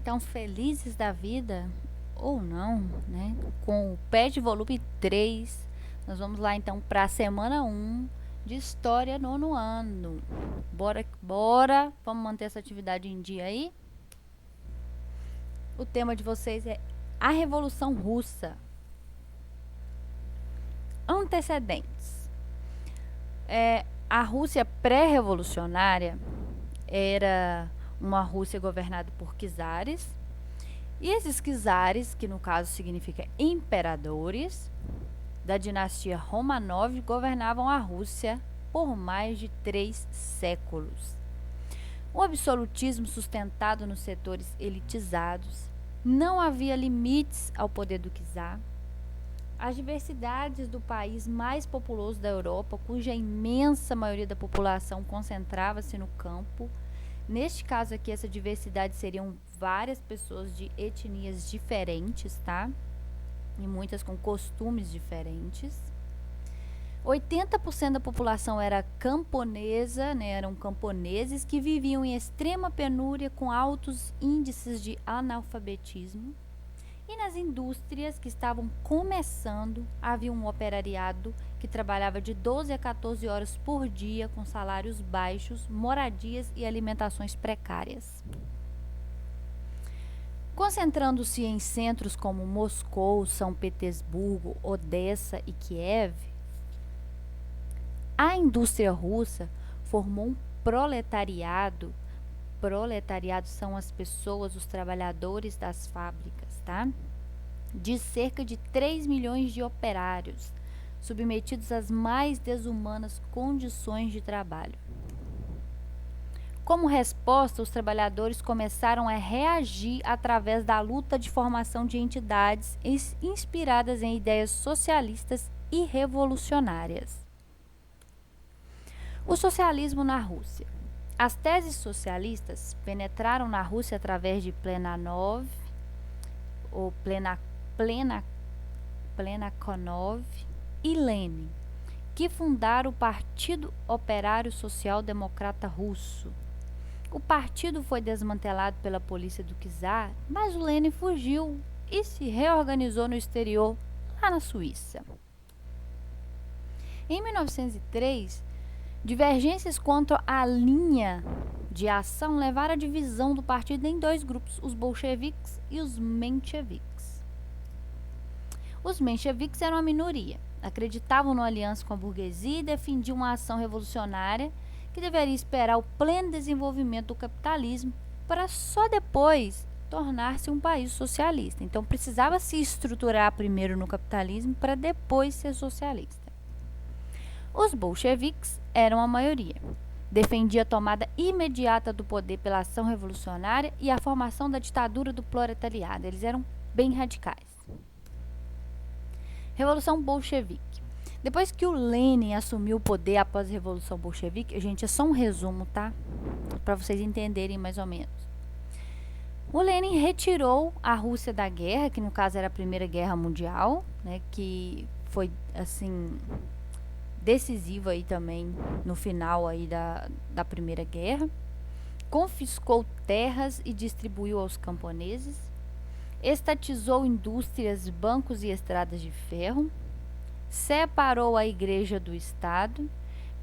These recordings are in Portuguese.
então felizes da vida, ou não, né? Com o PET volume 3, nós vamos lá então para a semana 1 de História nono ano. Bora, vamos manter essa atividade em dia aí? O tema de vocês é a Revolução Russa. Antecedentes. A Rússia pré-revolucionária era uma Rússia governada por czares. E esses czares, que no caso significa imperadores, da dinastia Romanov, governavam a Rússia por mais de 3 séculos. O absolutismo sustentado nos setores elitizados, não havia limites ao poder do czar. As diversidades do país mais populoso da Europa, cuja imensa maioria da população concentrava-se no campo. Neste caso aqui, essa diversidade seriam várias pessoas de etnias diferentes, tá? E muitas com costumes diferentes. 80% da população era camponesa, né? Eram camponeses que viviam em extrema penúria com altos índices de analfabetismo. E nas indústrias que estavam começando, havia um operariado que trabalhava de 12 a 14 horas por dia com salários baixos, moradias e alimentações precárias. Concentrando-se em centros como Moscou, São Petersburgo, Odessa e Kiev, a indústria russa formou um proletariado. Proletariado são as pessoas, os trabalhadores das fábricas, tá? De cerca de 3 milhões de operários, submetidos às mais desumanas condições de trabalho. Como resposta, os trabalhadores começaram a reagir através da luta de formação de entidades inspiradas em ideias socialistas e revolucionárias. O socialismo na Rússia. As teses socialistas penetraram na Rússia através de Plekhanov, ou Plekhanov e Lenin, que fundaram o Partido Operário Social Democrata Russo. O partido foi desmantelado pela polícia do czar, mas o Lenin fugiu e se reorganizou no exterior, lá na Suíça. Em 1903, divergências quanto à linha de ação levaram à divisão do partido em 2 grupos, os bolcheviques e os mencheviques. Os mencheviques eram uma minoria, acreditavam numa aliança com a burguesia e defendiam uma ação revolucionária que deveria esperar o pleno desenvolvimento do capitalismo para só depois tornar-se um país socialista. Então precisava se estruturar primeiro no capitalismo para depois ser socialista. Os bolcheviques eram a maioria. Defendia a tomada imediata do poder pela ação revolucionária e a formação da ditadura do proletariado. Eles eram bem radicais. Revolução Bolchevique. Depois que o Lenin assumiu o poder após a Revolução Bolchevique, gente, é só um resumo, tá? Para vocês entenderem mais ou menos. O Lenin retirou a Rússia da guerra, que no caso era a Primeira Guerra Mundial, né, que foi, assim, decisivo aí também no final aí da Primeira Guerra. Confiscou terras e distribuiu aos camponeses. Estatizou indústrias, bancos e estradas de ferro. Separou a igreja do Estado.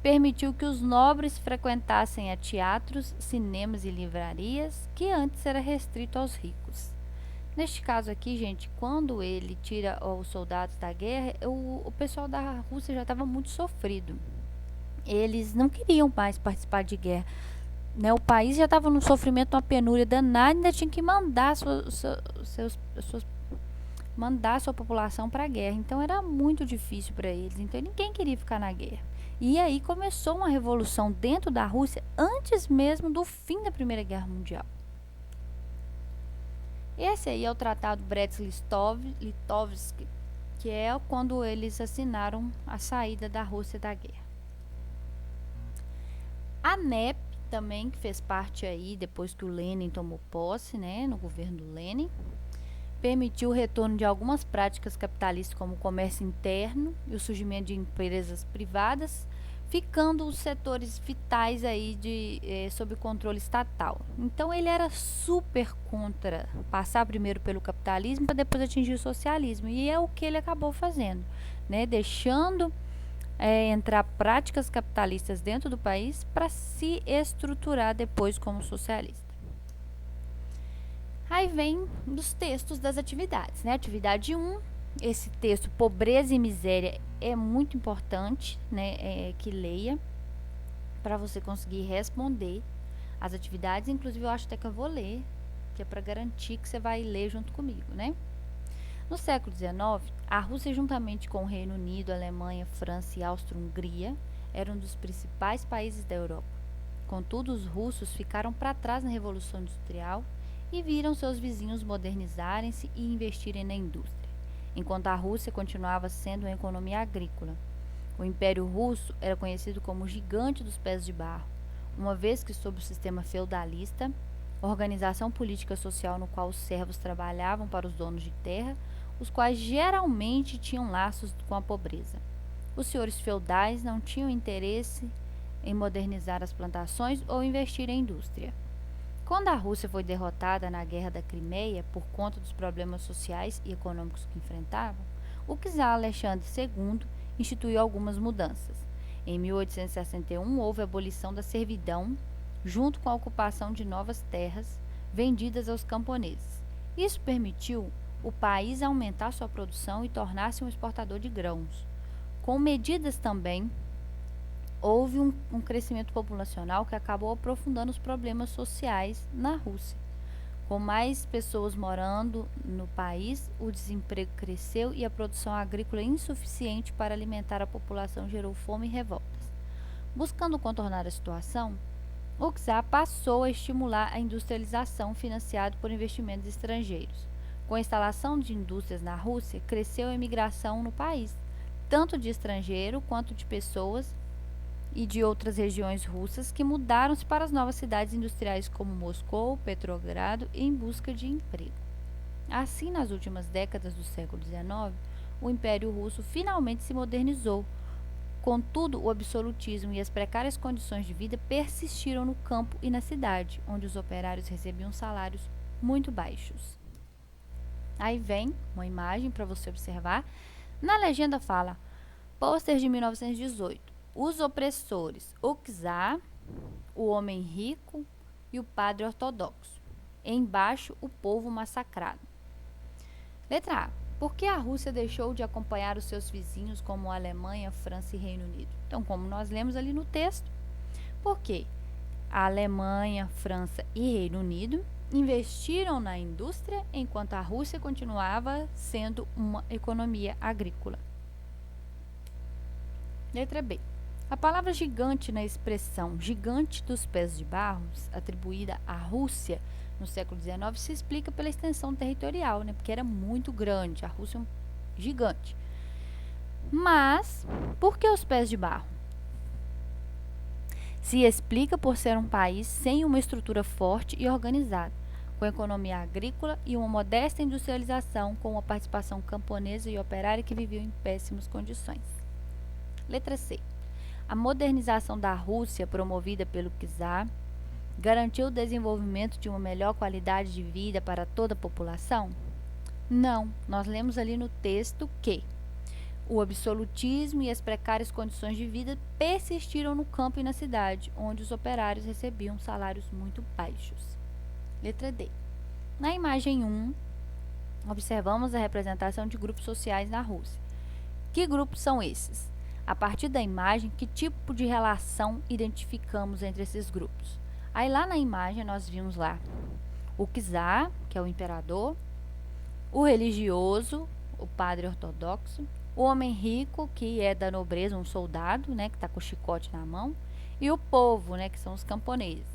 Permitiu que os nobres frequentassem a teatros, cinemas e livrarias, que antes era restrito aos ricos. Neste caso aqui, gente, quando ele tira os soldados da guerra, o pessoal da Rússia já estava muito sofrido. Eles não queriam mais participar de guerra, né? O país já estava num sofrimento, uma penúria danada, ainda tinha que mandar mandar sua população para a guerra. Então era muito difícil para eles. Então ninguém queria ficar na guerra. E aí começou uma revolução dentro da Rússia antes mesmo do fim da Primeira Guerra Mundial. Esse aí é o Tratado Brest-Litovsk, que é quando eles assinaram a saída da Rússia da guerra. A NEP também, que fez parte aí depois que o Lenin tomou posse, né, no governo do Lenin, permitiu o retorno de algumas práticas capitalistas como o comércio interno e o surgimento de empresas privadas, ficando os setores vitais aí sob controle estatal. Então ele era super contra passar primeiro pelo capitalismo para depois atingir o socialismo, e é o que ele acabou fazendo, né? Deixando entrar práticas capitalistas dentro do país para se estruturar depois como socialista. Aí vem dos textos das atividades, né? Atividade 1, esse texto, Pobreza e Miséria, é muito importante, né, que leia para você conseguir responder as atividades. Inclusive, eu acho até que eu vou ler, que é para garantir que você vai ler junto comigo, né? No século XIX, a Rússia, juntamente com o Reino Unido, Alemanha, França e Áustria-Hungria, era um dos principais países da Europa. Contudo, os russos ficaram para trás na Revolução Industrial e viram seus vizinhos modernizarem-se e investirem na indústria, enquanto a Rússia continuava sendo uma economia agrícola. O Império Russo era conhecido como o gigante dos pés de barro, uma vez que, sob o sistema feudalista, organização política social no qual os servos trabalhavam para os donos de terra, os quais geralmente tinham laços com a pobreza. Os senhores feudais não tinham interesse em modernizar as plantações ou investir em indústria. Quando a Rússia foi derrotada na Guerra da Crimeia por conta dos problemas sociais e econômicos que enfrentava, o czar Alexandre II instituiu algumas mudanças. Em 1861, houve a abolição da servidão, junto com a ocupação de novas terras vendidas aos camponeses. Isso permitiu o país aumentar sua produção e tornar-se um exportador de grãos. Com medidas também, houve um crescimento populacional que acabou aprofundando os problemas sociais na Rússia. Com mais pessoas morando no país, o desemprego cresceu e a produção agrícola insuficiente para alimentar a população gerou fome e revoltas. Buscando contornar a situação, o czar passou a estimular a industrialização financiada por investimentos estrangeiros. Com a instalação de indústrias na Rússia, cresceu a imigração no país, tanto de estrangeiro quanto de pessoas e de outras regiões russas que mudaram-se para as novas cidades industriais como Moscou, Petrogrado, em busca de emprego. Assim, nas últimas décadas do século XIX, o Império Russo finalmente se modernizou. Contudo, o absolutismo e as precárias condições de vida persistiram no campo e na cidade, onde os operários recebiam salários muito baixos. Aí vem uma imagem para você observar. Na legenda fala, pôster de 1918. Os opressores, o czar, o homem rico e o padre ortodoxo. Embaixo, o povo massacrado. Letra A. Por que a Rússia deixou de acompanhar os seus vizinhos como a Alemanha, França e Reino Unido? Então, como nós lemos ali no texto, porque a Alemanha, França e Reino Unido investiram na indústria, enquanto a Rússia continuava sendo uma economia agrícola. Letra B. A palavra gigante na expressão gigante dos pés de barro, atribuída à Rússia no século XIX, se explica pela extensão territorial, né? Porque era muito grande, a Rússia é um gigante. Mas, por que os pés de barro? Se explica por ser um país sem uma estrutura forte e organizada, com economia agrícola e uma modesta industrialização, com uma participação camponesa e operária que viviam em péssimas condições. Letra C. A modernização da Rússia, promovida pelo czar, garantiu o desenvolvimento de uma melhor qualidade de vida para toda a população? Não, nós lemos ali no texto que o absolutismo e as precárias condições de vida persistiram no campo e na cidade, onde os operários recebiam salários muito baixos. Letra D. Na imagem 1, observamos a representação de grupos sociais na Rússia. Que grupos são esses? A partir da imagem, que tipo de relação identificamos entre esses grupos? Aí lá na imagem nós vimos lá o czar, que é o imperador, o religioso, o padre ortodoxo, o homem rico, que é da nobreza, um soldado, né, que está com o chicote na mão, e o povo, né, que são os camponeses.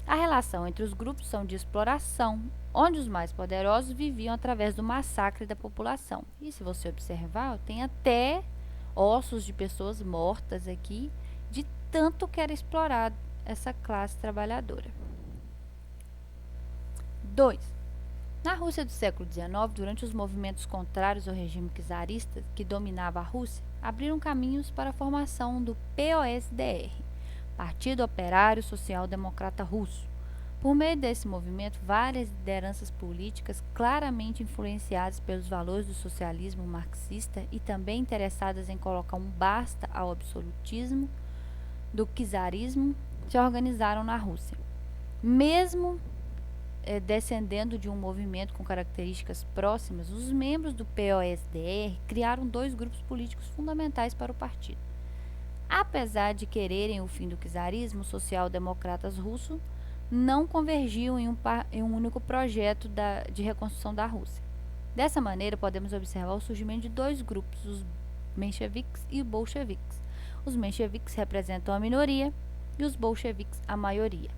A relação entre os grupos são de exploração, onde os mais poderosos viviam através do massacre da população. E se você observar, tem até ossos de pessoas mortas aqui, de tanto que era explorado essa classe trabalhadora. 2. Na Rússia do século XIX, durante os movimentos contrários ao regime czarista que dominava a Rússia, abriram caminhos para a formação do POSDR, Partido Operário Social Democrata Russo. Por meio desse movimento, várias lideranças políticas claramente influenciadas pelos valores do socialismo marxista e também interessadas em colocar um basta ao absolutismo do czarismo se organizaram na Rússia. Mesmo descendendo de um movimento com características próximas, os membros do POSDR criaram dois grupos políticos fundamentais para o partido. Apesar de quererem o fim do czarismo, os social-democratas russos não convergiam em um único projeto de reconstrução da Rússia. Dessa maneira, podemos observar o surgimento de dois grupos, os mencheviques e bolcheviques. Os mencheviques representam a minoria e os bolcheviques a maioria.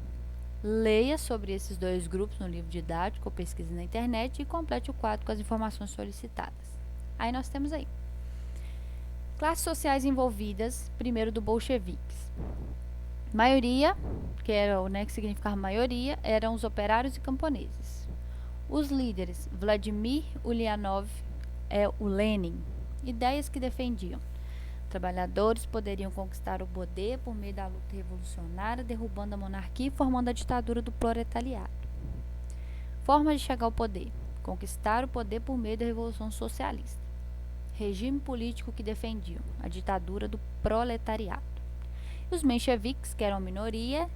Leia sobre esses dois grupos no livro didático ou pesquise na internet e complete o quadro com as informações solicitadas. Aí nós temos aí. Classes sociais envolvidas, primeiro do bolcheviques. Maioria, que significava maioria, eram os operários e camponeses. Os líderes, Vladimir Ulyanov, o Lenin. Ideias que defendiam. Trabalhadores poderiam conquistar o poder por meio da luta revolucionária, derrubando a monarquia e formando a ditadura do proletariado. Forma de chegar ao poder. Conquistar o poder por meio da Revolução Socialista. Regime político que defendiam a ditadura do proletariado. Os mencheviques, que eram minoria,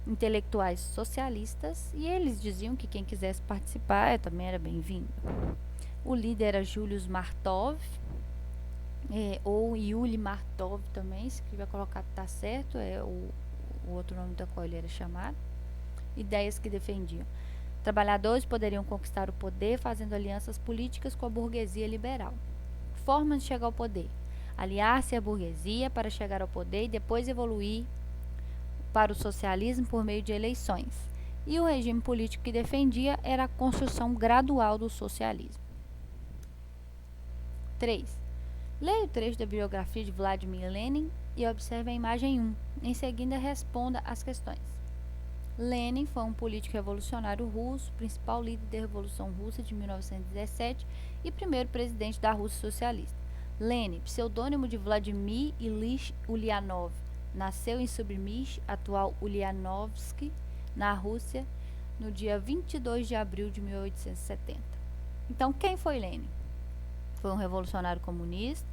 intelectuais socialistas, e eles diziam que quem quisesse participar também era bem-vindo. O líder era Julius Martov, ou Yuli Martov também, se quiser colocar tá certo, é o outro nome da qual ele era chamado. Ideias que defendiam. Trabalhadores poderiam conquistar o poder fazendo alianças políticas com a burguesia liberal. Formas de chegar ao poder. Aliar-se à burguesia para chegar ao poder e depois evoluir para o socialismo por meio de eleições. E o regime político que defendia era a construção gradual do socialismo. 3. Leia o trecho da biografia de Vladimir Lenin e observe a imagem 1. Em seguida, responda às questões. Lenin foi um político revolucionário russo, principal líder da Revolução Russa de 1917 e primeiro presidente da Rússia socialista. Lenin, pseudônimo de Vladimir Ilyich Ulyanov, nasceu em Subrimis, atual Ulyanovsk, na Rússia, no dia 22 de abril de 1870. Então, quem foi Lenin? Foi um revolucionário comunista,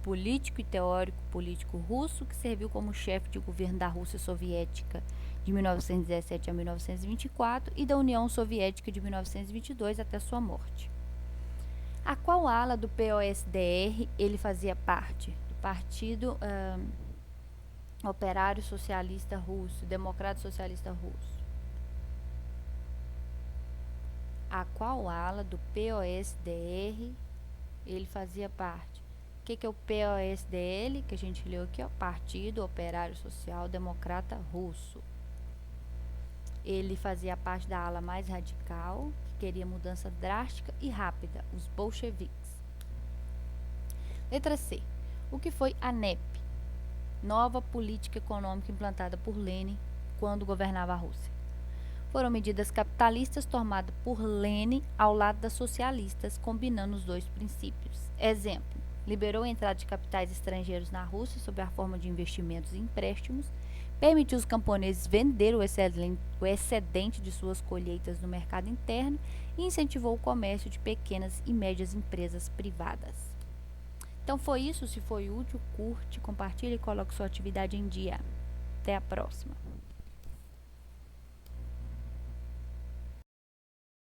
político e teórico político russo que serviu como chefe de governo da Rússia Soviética de 1917 a 1924 e da União Soviética de 1922 até sua morte. A qual ala do POSDR ele fazia parte? Do Partido Operário Socialista Russo, Democrata Socialista Russo. A qual ala do POSDR ele fazia parte? O que é o POSDL, que a gente leu aqui, ó, Partido Operário Social Democrata Russo. Ele fazia parte da ala mais radical, que queria mudança drástica e rápida, os bolcheviques. Letra C. O que foi a NEP? Nova política econômica implantada por Lenin quando governava a Rússia. Foram medidas capitalistas tomadas por Lenin ao lado das socialistas, combinando os dois princípios. Exemplo, liberou a entrada de capitais estrangeiros na Rússia sob a forma de investimentos e empréstimos, permitiu os camponeses vender o excedente de suas colheitas no mercado interno e incentivou o comércio de pequenas e médias empresas privadas. Então foi isso. Se foi útil, curte, compartilhe e coloque sua atividade em dia. Até a próxima.